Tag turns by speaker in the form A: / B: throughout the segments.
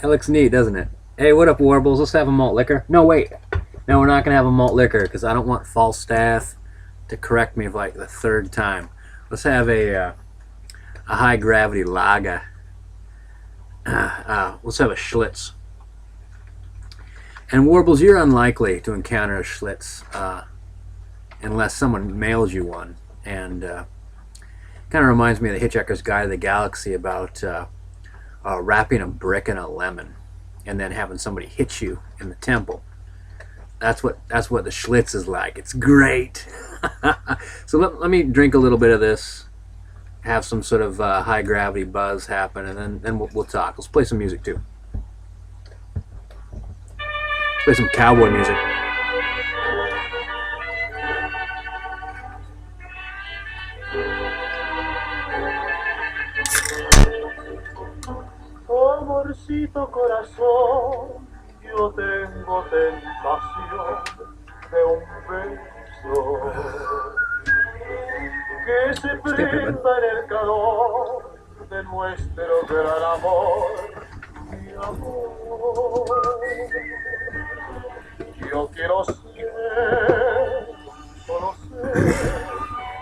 A: That looks neat, doesn't it? Hey, what up, Warbles? Let's have a malt liquor. No, wait. No, we're not going to have a malt liquor because I don't want Falstaff to correct me like the third time. Let's have a high gravity lager. Let's have a Schlitz. And Warbles, you're unlikely to encounter a Schlitz unless someone mails you one. And kind of reminds me of the Hitchhiker's Guide to the Galaxy about wrapping a brick in a lemon and then having somebody hit you in the temple. That's what the Schlitz is like. It's great. So let me drink a little bit of this, have some sort of high gravity buzz happen, and then we'll talk. Let's play some music too. Let's play some cowboy music.
B: Amorcito corazón, yo tengo tentación de un beso que se prenda en el calor de nuestro gran amor, mi amor. Yo quiero ser, conocer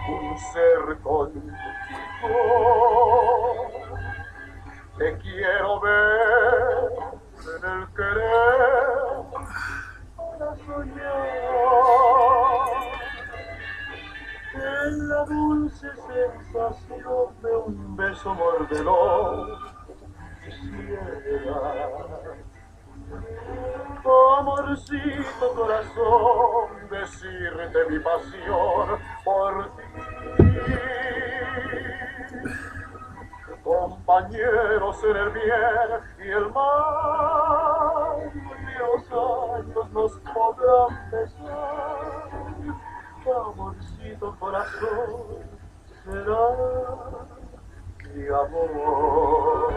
B: un ser contigo. Te quiero ver en el querer para soñar en la dulce sensación de un beso mordedor. Quisiera, amorcito corazón, decirte mi pasión por ti. Compañeros en el bien y el mal, ni los años nos podrán besar. Amorcito corazón, será mi amor.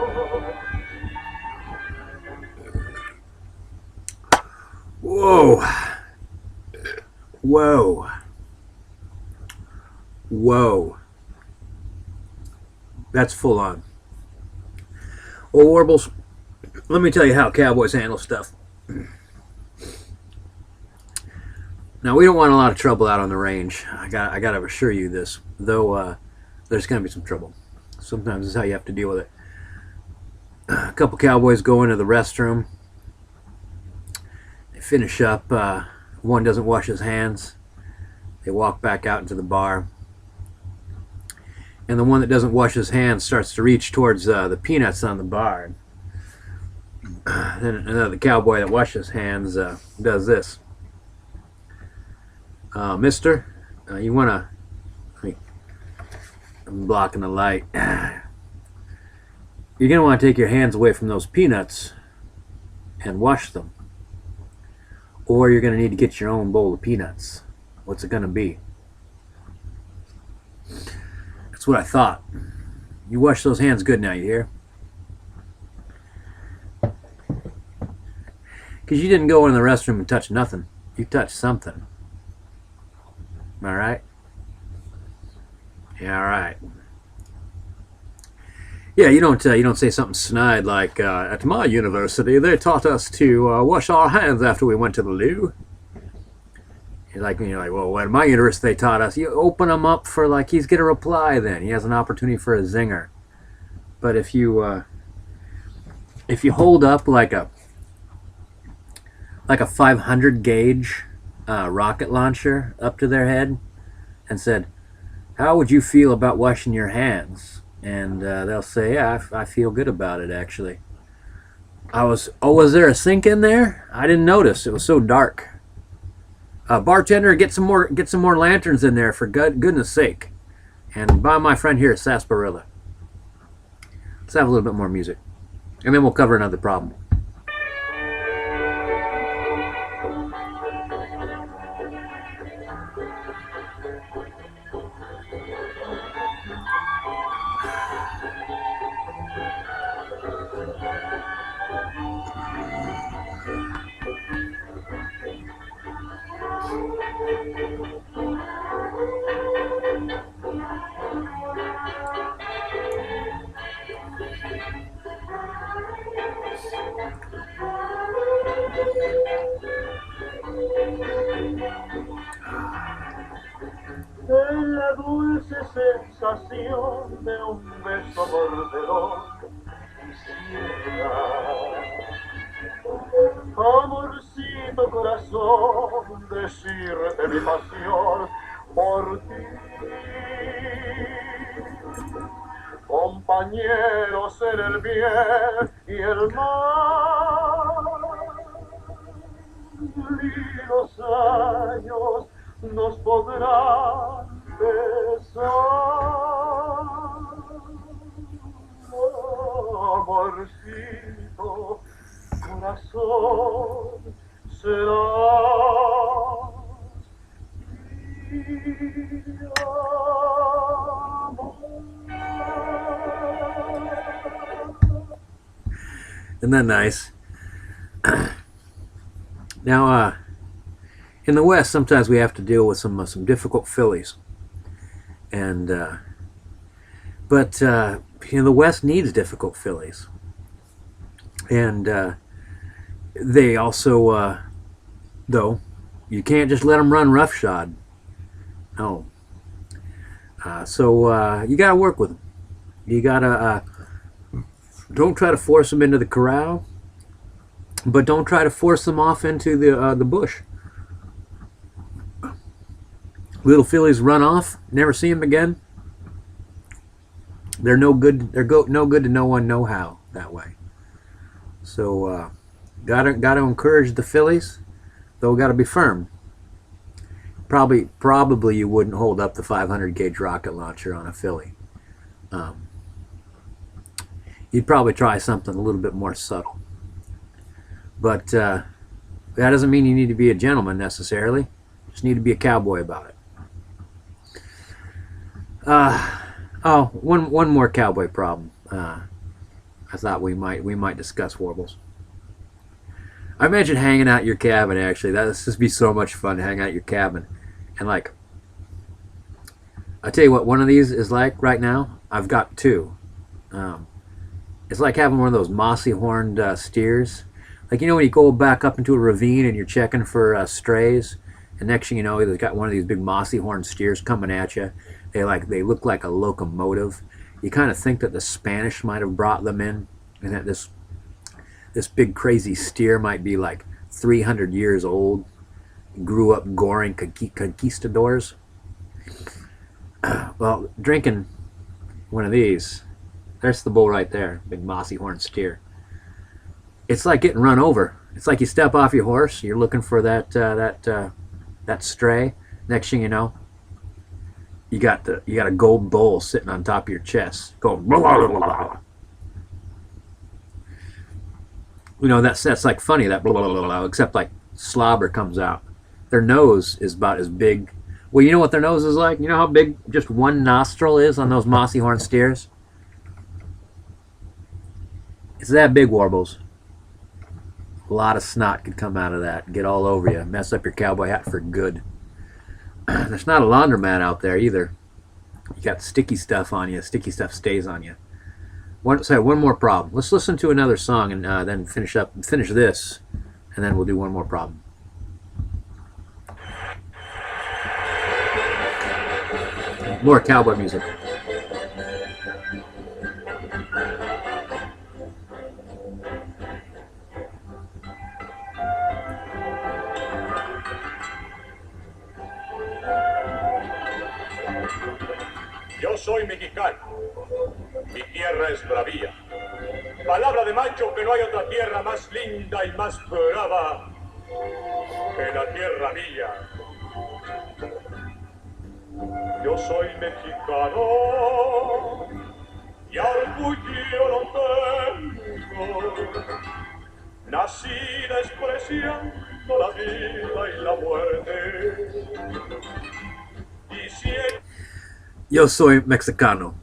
A: Whoa. Whoa. Whoa. That's full on. Well, Warbles, let me tell you how cowboys handle stuff. Now, we don't want a lot of trouble out on the range. I got to assure you this, though there's going to be some trouble. Sometimes this is how you have to deal with it. A couple cowboys go into the restroom. They finish up. One doesn't wash his hands. They walk back out into the bar. And the one that doesn't wash his hands starts to reach towards the peanuts on the bar. Then another cowboy that washes his hands does this. Mister, you want to... I'm blocking the light. You're going to want to take your hands away from those peanuts and wash them. Or you're going to need to get your own bowl of peanuts. What's it going to be? That's what I thought. You wash those hands good now, you hear? Because you didn't go in the restroom and touch nothing. You touched something. Am I right? Yeah, all right. Yeah, you don't say something snide like, at my university, they taught us to wash our hands after we went to the loo. You're like, well, at my university they taught us. You open him up for, like, he's get a reply then. He has an opportunity for a zinger. But if you hold up like a 500 gauge rocket launcher up to their head and said, how would you feel about washing your hands? And they'll say, yeah, I feel good about it, actually. Was there a sink in there? I didn't notice. It was so dark. Bartender, get some more lanterns in there, for goodness sake. And buy my friend here a sarsaparilla. Let's have a little bit more music. And then we'll cover another problem.
B: la dulce sensación de un beso mordedor quisiera. Amorcito corazón, decirte mi pasión por ti. Compañeros en el bien y el mal, y los años nos podrán besar. Amorcito corazón, será mi amor.
A: Isn't that nice? Now, in the West, sometimes we have to deal with some difficult fillies, and but the West needs difficult fillies, and they also, though, you can't just let them run roughshod. No. So you gotta work with them. You gotta don't try to force them into the corral, but don't try to force them off into the bush. Little fillies run off, never see them again. They're no good. They're no good to no one, no how that way. So gotta encourage the fillies, though. Gotta be firm. Probably you wouldn't hold up the 500 gauge rocket launcher on a filly. You'd probably try something a little bit more subtle. But that doesn't mean you need to be a gentleman necessarily. You just need to be a cowboy about it. One more cowboy problem. I thought we might discuss, Warbles. I imagine hanging out your cabin. Actually, this would be so much fun to hang out your cabin, and like, I tell you what, one of these is like right now. I've got two. It's like having one of those mossy horned steers. Like, when you go back up into a ravine and you're checking for strays, and next thing you know, they've got one of these big mossy horned steers coming at you. They look like a locomotive. You kind of think that the Spanish might have brought them in, and that this big crazy steer might be like 300 years old, grew up goring conquistadors. Well, drinking one of these, there's the bull right there, big mossy horned steer. It's like getting run over. It's like you step off your horse, you're looking for that stray. Next thing you know, you got a gold bull sitting on top of your chest, going blah, blah, blah, blah. That's like funny, that blah, blah, blah, blah, except like slobber comes out. Their nose is about as big. Well, you know what their nose is like? You know how big just one nostril is on those mossy horned steers? It's that big, Warbles. A lot of snot could come out of that, get all over you, mess up your cowboy hat for good. There's not a laundromat out there either. You got sticky stuff on you. Sticky stuff stays on you. One more problem. Let's listen to another song and then finish this, and then we'll do one more problem. More cowboy music.
C: Yo soy mexicano, mi tierra es bravía. Palabra de macho que no hay otra tierra más linda y más brava que la tierra mía. Yo soy mexicano y orgullo lo tengo. Nací despreciando la vida y la muerte. Y si
A: Yo soy Mexicano.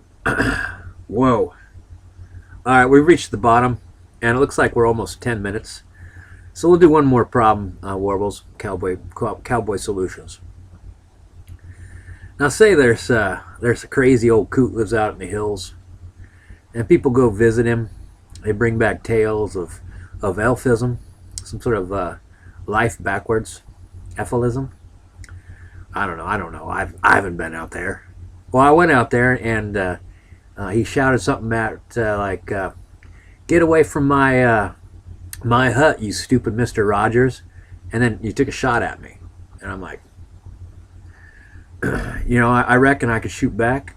A: Whoa. Alright, we reached the bottom, and it looks like we're almost 10 minutes. So we'll do one more problem, Warbles, cowboy solutions. Now say there's a crazy old coot lives out in the hills, and people go visit him. They bring back tales of elfism, some sort of life backwards, ephalism. I don't know. I haven't been out there. Well, I went out there and he shouted something at like, "Get away from my hut, you stupid Mister Rogers!" And then he took a shot at me, and I'm like, I reckon I could shoot back,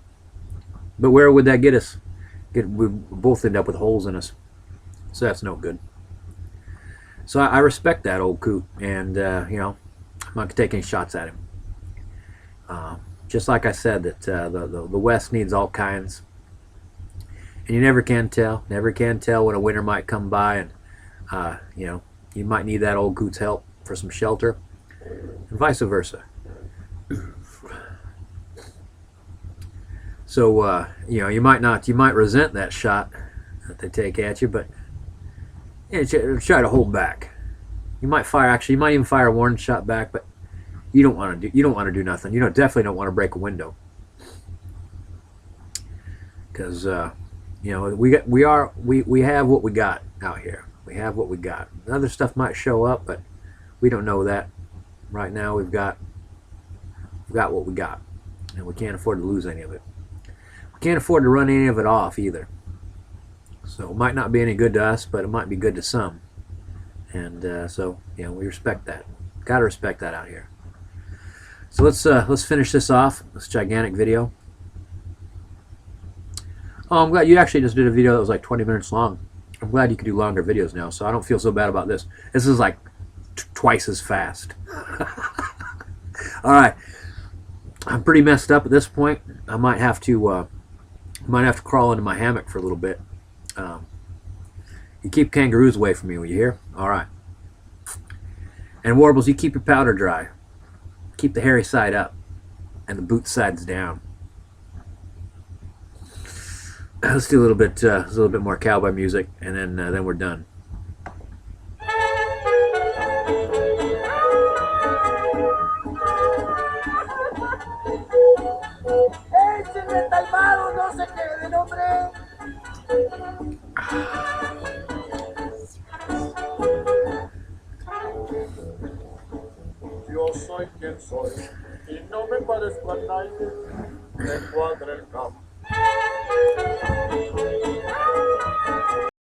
A: but where would that get us? We both end up with holes in us, so that's no good. So I respect that old coot, and I'm not gonna take any shots at him. Just like I said, that the West needs all kinds, and you never can tell when a winter might come by, and you might need that old coot's help for some shelter, and vice versa. So you might resent that shot that they take at you, but try to hold back. You might even fire a warning shot back, but you don't want to do nothing. You definitely don't want to break a window, because we have what we got out here. We have what we got. Other stuff might show up, but we don't know that. Right now, we've got what we got, and we can't afford to lose any of it. We can't afford to run any of it off either. So it might not be any good to us, but it might be good to some. And we respect that. Got to respect that out here. So let's finish this off. This gigantic video. Oh, I'm glad you actually just did a video that was like 20 minutes long. I'm glad you can do longer videos now, so I don't feel so bad about this. This is like twice as fast. All right, I'm pretty messed up at this point. I might have to crawl into my hammock for a little bit. You keep kangaroos away from me, will you hear? All right. And warbles, you keep your powder dry. Keep the hairy side up and the boot sides down. Let's do a little bit more cowboy music, and then we're done.
B: Yo soy quien soy y no me parezco a nadie. Me cuadra el campo.